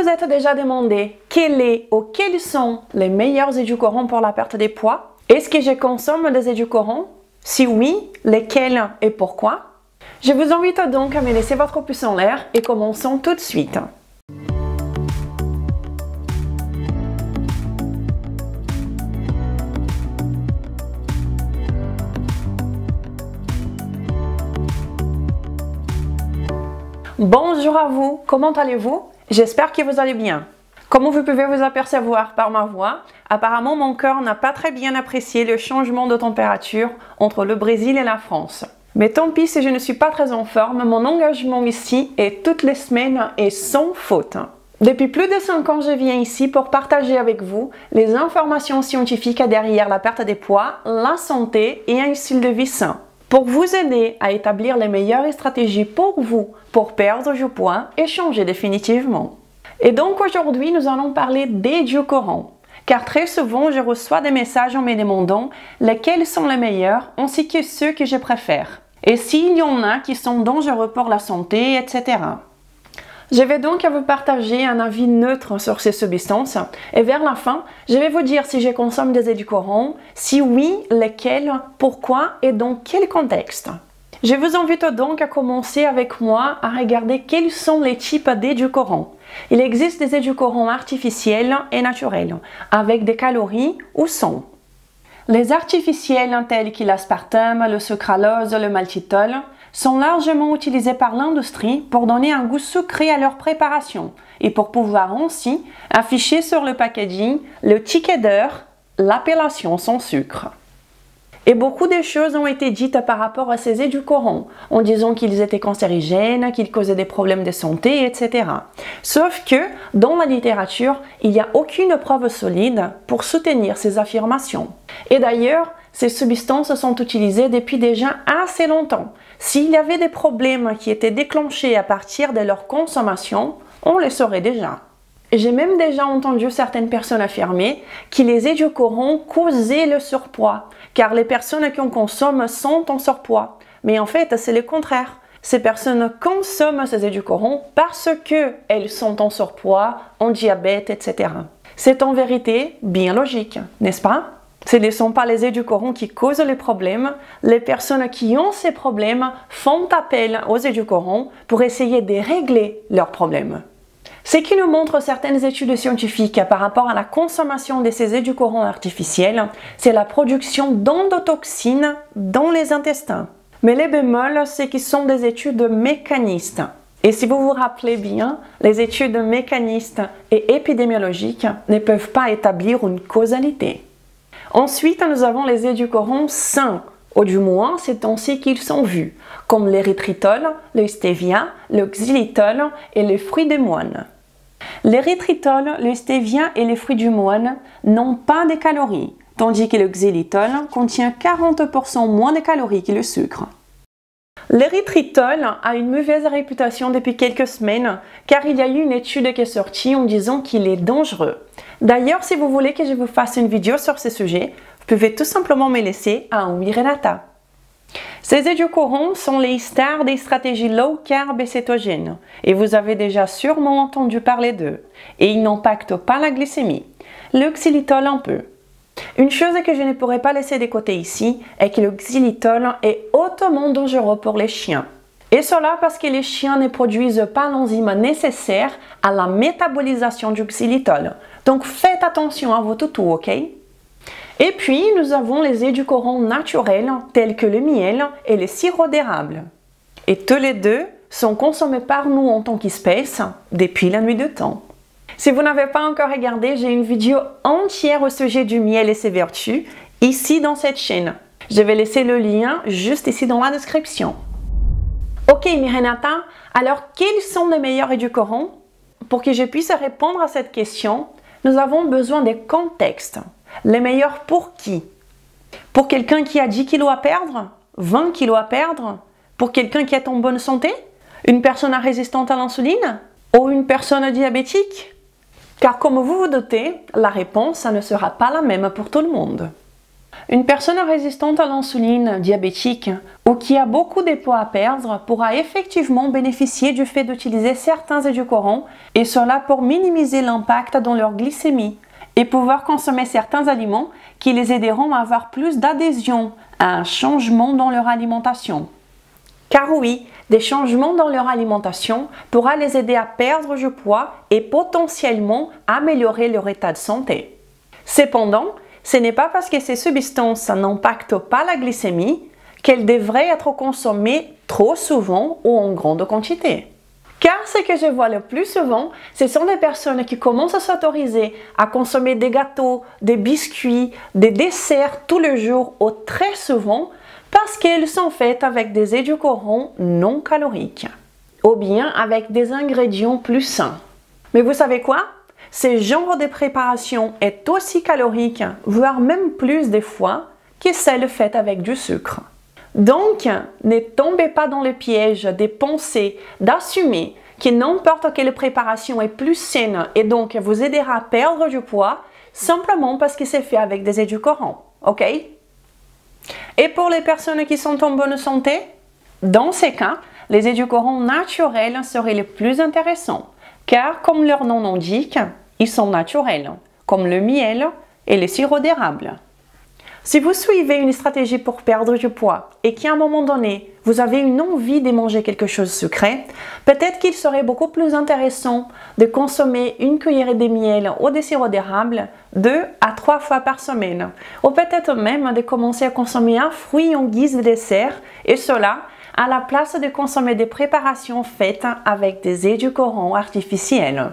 vous êtes déjà demandé quel est ou quels sont les meilleurs édulcorants pour la perte de poids? Est-ce que je consomme des édulcorants? Si oui, lesquels et pourquoi? Je vous invite donc à me laisser votre pouce en l'air et commençons tout de suite. Bonjour à vous, comment allez-vous? J'espère que vous allez bien. Comme vous pouvez vous apercevoir par ma voix, apparemment mon corps n'a pas très bien apprécié le changement de température entre le Brésil et la France. Mais tant pis si je ne suis pas très en forme, mon engagement ici est toutes les semaines et sans faute. Depuis plus de 5 ans, je viens ici pour partager avec vous les informations scientifiques derrière la perte de poids, la santé et un style de vie sain, pour vous aider à établir les meilleures stratégies pour vous pour perdre du poids et changer définitivement. Et donc aujourd'hui, nous allons parler d'édulcorants, car très souvent je reçois des messages en me demandant lesquels sont les meilleurs ainsi que ceux que je préfère, et s'il y en a qui sont dangereux pour la santé, etc. Je vais donc vous partager un avis neutre sur ces substances et vers la fin, je vais vous dire si je consomme des édulcorants, si oui, lesquels, pourquoi et dans quel contexte. Je vous invite donc à commencer avec moi à regarder quels sont les types d'édulcorants. Il existe des édulcorants artificiels et naturels, avec des calories ou sans. Les artificiels tels que l'aspartame, le sucralose, le maltitol sont largement utilisés par l'industrie pour donner un goût sucré à leur préparation et pour pouvoir ainsi afficher sur le packaging le ticket d'heure, l'appellation sans sucre. Et beaucoup de choses ont été dites par rapport à ces édulcorants, en disant qu'ils étaient cancérigènes, qu'ils causaient des problèmes de santé, etc. Sauf que, dans la littérature, il n'y a aucune preuve solide pour soutenir ces affirmations. Et d'ailleurs, ces substances sont utilisées depuis déjà assez longtemps. S'il y avait des problèmes qui étaient déclenchés à partir de leur consommation, on le saurait déjà. J'ai même déjà entendu certaines personnes affirmer que les édulcorants causaient le surpoids, car les personnes qui en consomment sont en surpoids. Mais en fait, c'est le contraire. Ces personnes consomment ces édulcorants parce qu'elles sont en surpoids, en diabète, etc. C'est en vérité bien logique, n'est-ce pas? Ce ne sont pas les édulcorants qui causent les problèmes. Les personnes qui ont ces problèmes font appel aux édulcorants pour essayer de régler leurs problèmes. Ce qui nous montre certaines études scientifiques par rapport à la consommation de ces édulcorants artificiels, c'est la production d'endotoxines dans les intestins. Mais les bémols, c'est qu'ils sont des études mécanistes. Et si vous vous rappelez bien, les études mécanistes et épidémiologiques ne peuvent pas établir une causalité. Ensuite, nous avons les édulcorants sains, ou du moins c'est ainsi qu'ils sont vus, comme l'érythritol, le stevia, le xylitol et les fruits de moine. L'érythritol, le stevia et les fruits du moine n'ont pas de calories, tandis que le xylitol contient 40% moins de calories que le sucre. L'érythritol a une mauvaise réputation depuis quelques semaines car il y a eu une étude qui est sortie en disant qu'il est dangereux. D'ailleurs, si vous voulez que je vous fasse une vidéo sur ce sujet, vous pouvez tout simplement me laisser à Renata. Ces édulcorants sont les stars des stratégies low carb et cétogènes et vous avez déjà sûrement entendu parler d'eux et ils n'impactent pas la glycémie. Le xylitol un peu. Une chose que je ne pourrais pas laisser de côté ici est que le xylitol est hautement dangereux pour les chiens. Et cela parce que les chiens ne produisent pas l'enzyme nécessaire à la métabolisation du xylitol. Donc faites attention à vos toutous, ok? Et puis nous avons les édulcorants naturels tels que le miel et le sirop d'érable. Et tous les deux sont consommés par nous en tant qu'espèce depuis la nuit des temps. Si vous n'avez pas encore regardé, j'ai une vidéo entière au sujet du miel et ses vertus, ici dans cette chaîne. Je vais laisser le lien juste ici dans la description. Ok Renata, alors quels sont les meilleurs édulcorants? Pour que je puisse répondre à cette question, nous avons besoin de contexte. Les meilleurs pour qui? Pour quelqu'un qui a 10 kg à perdre? 20 kg à perdre? Pour quelqu'un qui est en bonne santé? Une personne résistante à l'insuline? Ou une personne diabétique? Car comme vous vous doutez, la réponse ne sera pas la même pour tout le monde. Une personne résistante à l'insuline, diabétique ou qui a beaucoup de poids à perdre pourra effectivement bénéficier du fait d'utiliser certains édulcorants et cela pour minimiser l'impact dans leur glycémie et pouvoir consommer certains aliments qui les aideront à avoir plus d'adhésion à un changement dans leur alimentation. Car oui, des changements dans leur alimentation pourra les aider à perdre du poids et potentiellement améliorer leur état de santé. Cependant, ce n'est pas parce que ces substances n'impactent pas la glycémie qu'elles devraient être consommées trop souvent ou en grande quantité. Car ce que je vois le plus souvent, ce sont des personnes qui commencent à s'autoriser à consommer des gâteaux, des biscuits, des desserts tous les jours ou très souvent parce qu'elles sont faites avec des édulcorants non caloriques ou bien avec des ingrédients plus sains. Mais vous savez quoi? Ce genre de préparation est aussi calorique, voire même plus des fois, que celle faite avec du sucre. Donc, ne tombez pas dans le piège des pensées, d'assumer que n'importe quelle préparation est plus saine et donc vous aidera à perdre du poids simplement parce que c'est fait avec des édulcorants, ok? Et pour les personnes qui sont en bonne santé, dans ces cas, les édulcorants naturels seraient les plus intéressants, car comme leur nom l'indique, ils sont naturels, comme le miel et le sirop d'érable. Si vous suivez une stratégie pour perdre du poids et qu'à un moment donné, vous avez une envie de manger quelque chose de sucré, peut-être qu'il serait beaucoup plus intéressant de consommer une cuillerée de miel ou de sirop d'érable 2 à 3 fois par semaine. Ou peut-être même de commencer à consommer un fruit en guise de dessert et cela à la place de consommer des préparations faites avec des édulcorants artificiels.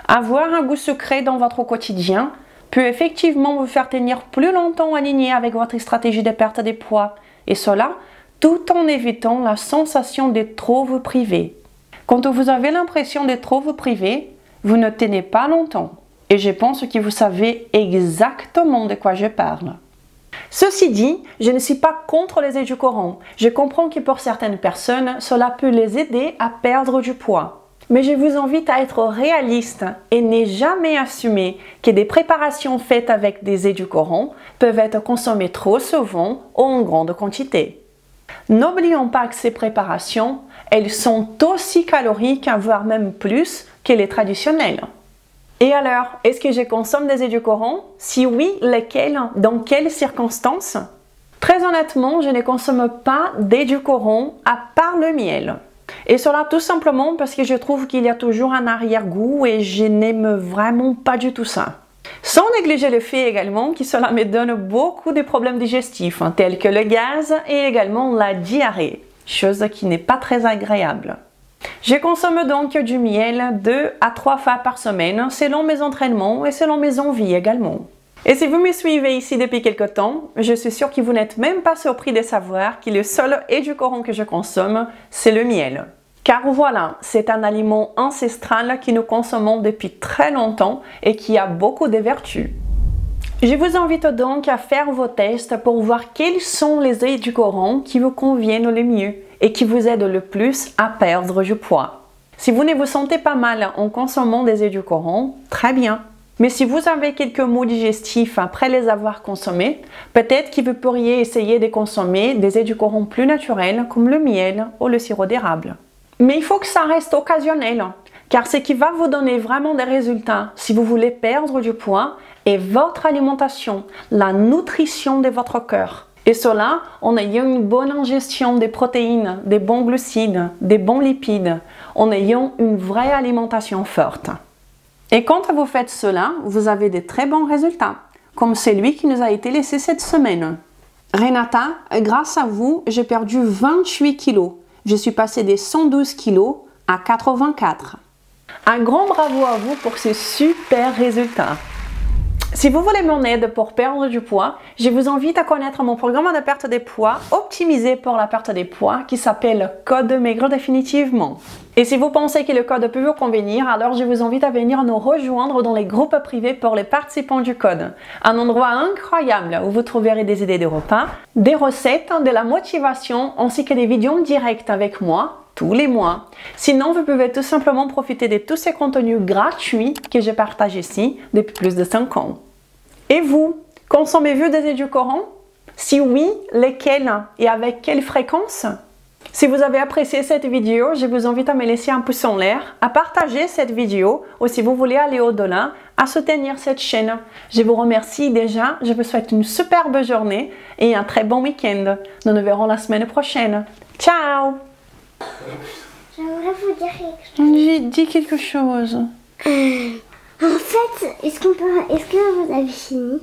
Avoir un goût sucré dans votre quotidien peut effectivement vous faire tenir plus longtemps aligné avec votre stratégie de perte de poids, et cela tout en évitant la sensation de trop vous priver. Quand vous avez l'impression de trop vous priver, vous ne tenez pas longtemps, et je pense que vous savez exactement de quoi je parle. Ceci dit, je ne suis pas contre les édulcorants. Je comprends que pour certaines personnes, cela peut les aider à perdre du poids. Mais je vous invite à être réaliste et ne jamais assumer que des préparations faites avec des édulcorants peuvent être consommées trop souvent ou en grande quantité. N'oublions pas que ces préparations, elles sont aussi caloriques, voire même plus que les traditionnelles. Et alors, est-ce que je consomme des édulcorants? Si oui, lesquels? Dans quelles circonstances? Très honnêtement, je ne consomme pas d'édulcorants à part le miel. Et cela tout simplement parce que je trouve qu'il y a toujours un arrière-goût et je n'aime vraiment pas du tout ça. Sans négliger le fait également que cela me donne beaucoup de problèmes digestifs, tels que le gaz et également la diarrhée, chose qui n'est pas très agréable. Je consomme donc du miel 2 à 3 fois par semaine selon mes entraînements et selon mes envies également. Et si vous me suivez ici depuis quelque temps, je suis sûre que vous n'êtes même pas surpris de savoir que le seul édulcorant que je consomme, c'est le miel. Car voilà, c'est un aliment ancestral que nous consommons depuis très longtemps et qui a beaucoup de vertus. Je vous invite donc à faire vos tests pour voir quels sont les édulcorants qui vous conviennent le mieux et qui vous aident le plus à perdre du poids. Si vous ne vous sentez pas mal en consommant des édulcorants, très bien. Mais si vous avez quelques maux digestifs après les avoir consommés, peut-être que vous pourriez essayer de consommer des édulcorants plus naturels comme le miel ou le sirop d'érable. Mais il faut que ça reste occasionnel, car ce qui va vous donner vraiment des résultats si vous voulez perdre du poids est votre alimentation, la nutrition de votre cœur. Et cela en ayant une bonne ingestion des protéines, des bons glucides, des bons lipides, en ayant une vraie alimentation forte. Et quand vous faites cela, vous avez de très bons résultats, comme celui qui nous a été laissé cette semaine. Renata, grâce à vous, j'ai perdu 28 kilos. Je suis passée des 112 kilos à 84. Un grand bravo à vous pour ces super résultats. Si vous voulez mon aide pour perdre du poids, je vous invite à connaître mon programme de perte de poids optimisé pour la perte de poids qui s'appelle Code Maigre définitivement. Et si vous pensez que le code peut vous convenir, alors je vous invite à venir nous rejoindre dans les groupes privés pour les participants du code. Un endroit incroyable où vous trouverez des idées de repas, des recettes, de la motivation ainsi que des vidéos en direct avec moi tous les mois. Sinon, vous pouvez tout simplement profiter de tous ces contenus gratuits que je partage ici depuis plus de 5 ans. Et vous, Consommez-vous des édulcorants? Si oui, lesquels et avec quelle fréquence? Si vous avez apprécié cette vidéo, je vous invite à me laisser un pouce en l'air, à partager cette vidéo ou si vous voulez aller au-delà, à soutenir cette chaîne. Je vous remercie déjà, je vous souhaite une superbe journée et un très bon week-end. Nous nous verrons la semaine prochaine. Ciao! J'aimerais vous dire quelque chose. Dis quelque chose. En fait, est-ce que vous avez fini?